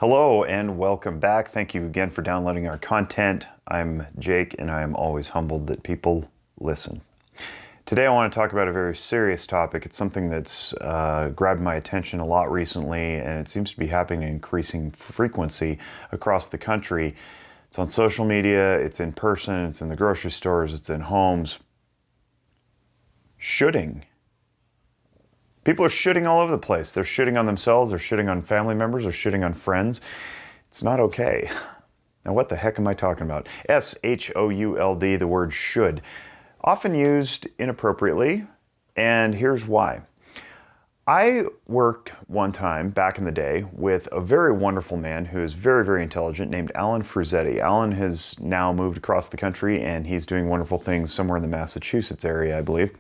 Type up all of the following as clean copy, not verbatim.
Hello and welcome back. Thank you again for downloading our content. I'm Jake and I am always humbled that people listen. Today I want to talk about a very serious topic. It's something that's grabbed my attention a lot recently, and it seems to be happening in increasing frequency across the country. It's on social media, it's in person, it's in the grocery stores, it's in homes. Shoulding. People are shitting all over the place. They're shitting on themselves, they're shitting on family members, they're shitting on friends. It's not okay. Now, what the heck am I talking about? S-H-O-U-L-D, the word should. Often used inappropriately, and here's why. I worked one time back in the day with a very wonderful man who is very, very intelligent named Alan Frusetti. Alan has now moved across the country and he's doing wonderful things somewhere in the Massachusetts area, I believe.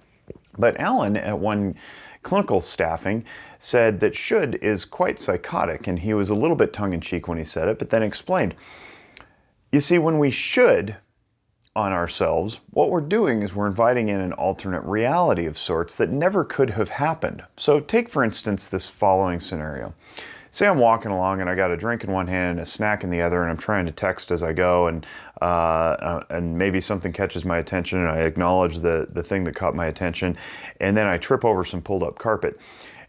But Alan, at one clinical staffing, said that should is quite psychotic, and he was a little bit tongue-in-cheek when he said it, but then explained, you see, when we should on ourselves, what we're doing is we're inviting in an alternate reality of sorts that never could have happened. So take, for instance, this following scenario. Say I'm walking along and I got a drink in one hand and a snack in the other, and I'm trying to text as I go, and maybe something catches my attention and I acknowledge the thing that caught my attention, and then I trip over some pulled up carpet.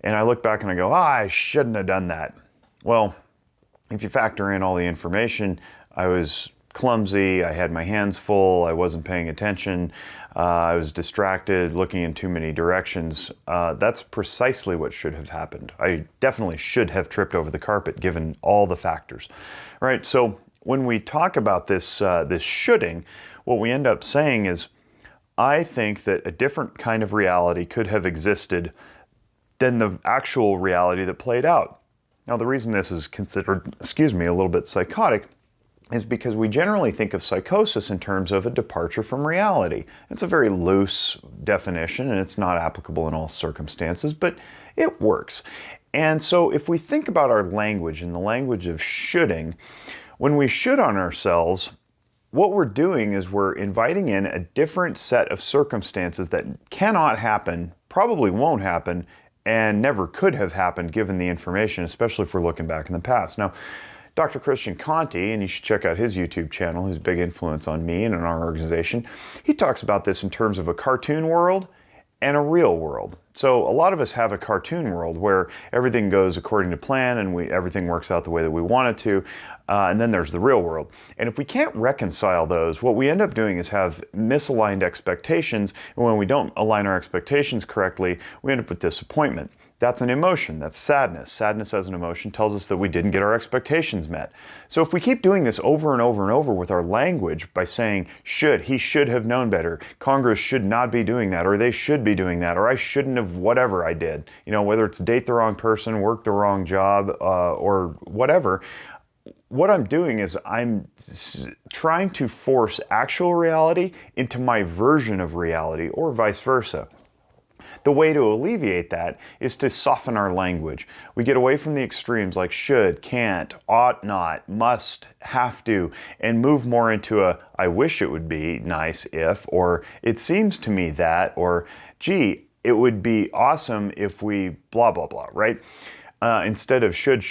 And I look back and I go, I shouldn't have done that. Well, if you factor in all the information, I was clumsy, I had my hands full, I wasn't paying attention, I was distracted, looking in too many directions. That's precisely what should have happened. I definitely should have tripped over the carpet given all the factors. Right? So when we talk about this shoulding, what we end up saying is, I think that a different kind of reality could have existed than the actual reality that played out. Now, the reason this is considered, a little bit psychotic is because we generally think of psychosis in terms of a departure from reality. It's a very loose definition and it's not applicable in all circumstances, but it works. And so if we think about our language and the language of shoulding, when we should on ourselves, what we're doing is we're inviting in a different set of circumstances that cannot happen, probably won't happen, and never could have happened given the information, especially if we're looking back in the past. Now, Dr. Christian Conti, and you should check out his YouTube channel, who's a big influence on me and on our organization, he talks about this in terms of a cartoon world and a real world. So a lot of us have a cartoon world where everything goes according to plan and everything works out the way that we want it to, and then there's the real world. And if we can't reconcile those, what we end up doing is have misaligned expectations, and when we don't align our expectations correctly, we end up with disappointment. That's an emotion, that's sadness. Sadness as an emotion tells us that we didn't get our expectations met. So if we keep doing this over and over and over with our language by saying, he should have known better, Congress should not be doing that, or they should be doing that, or I shouldn't have whatever I did, whether it's date the wrong person, work the wrong job, or whatever, what I'm doing is I'm trying to force actual reality into my version of reality, or vice versa. The way to alleviate that is to soften our language. We get away from the extremes like should, can't, ought not, must, have to, and move more into a I wish it would be nice if, or it seems to me that, or gee, it would be awesome if we blah, blah, blah, right? Instead of should.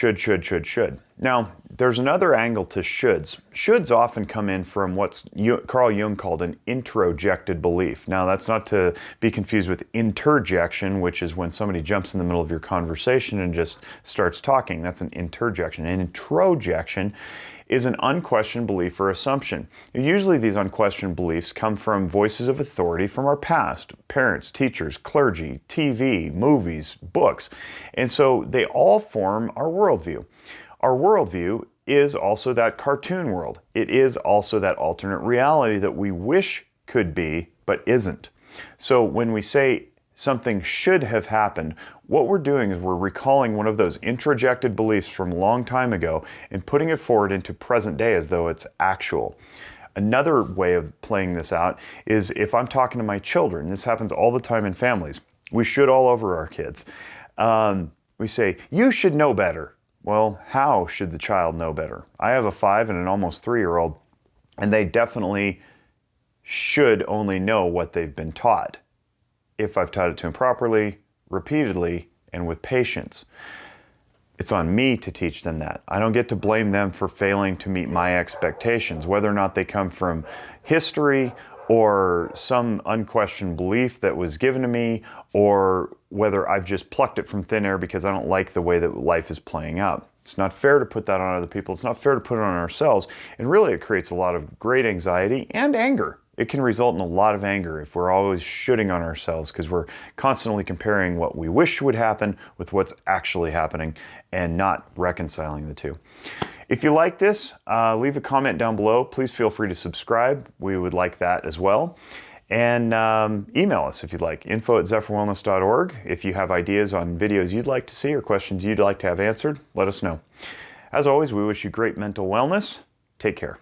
Now, there's another angle to shoulds. Shoulds often come in from what Carl Jung called an introjected belief. Now, that's not to be confused with interjection, which is when somebody jumps in the middle of your conversation and just starts talking. That's an interjection. An introjection is an unquestioned belief or assumption. Usually these unquestioned beliefs come from voices of authority from our past, parents, teachers, clergy, TV, movies, books. And so they all form our worldview. Our worldview is also that cartoon world. It is also that alternate reality that we wish could be, but isn't. So when we say something should have happened, what we're doing is we're recalling one of those introjected beliefs from a long time ago and putting it forward into present day as though it's actual. Another way of playing this out is if I'm talking to my children. This happens all the time in families. We should all over our kids. We say, you should know better. Well, how should the child know better? I have a 5 and an almost 3-year-old, and they definitely should only know what they've been taught. If I've taught it to them properly, repeatedly, and with patience. It's on me to teach them that. I don't get to blame them for failing to meet my expectations, whether or not they come from history or some unquestioned belief that was given to me, or whether I've just plucked it from thin air because I don't like the way that life is playing out. It's not fair to put that on other people. It's not fair to put it on ourselves. And really, it creates a lot of great anxiety and anger. It can result in a lot of anger if we're always shooting on ourselves because we're constantly comparing what we wish would happen with what's actually happening and not reconciling the two. If you like this, leave a comment down below. Please feel free to subscribe. We would like that as well. And email us if you'd like, info@zephyrwellness.org. If you have ideas on videos you'd like to see or questions you'd like to have answered, let us know. As always, we wish you great mental wellness. Take care.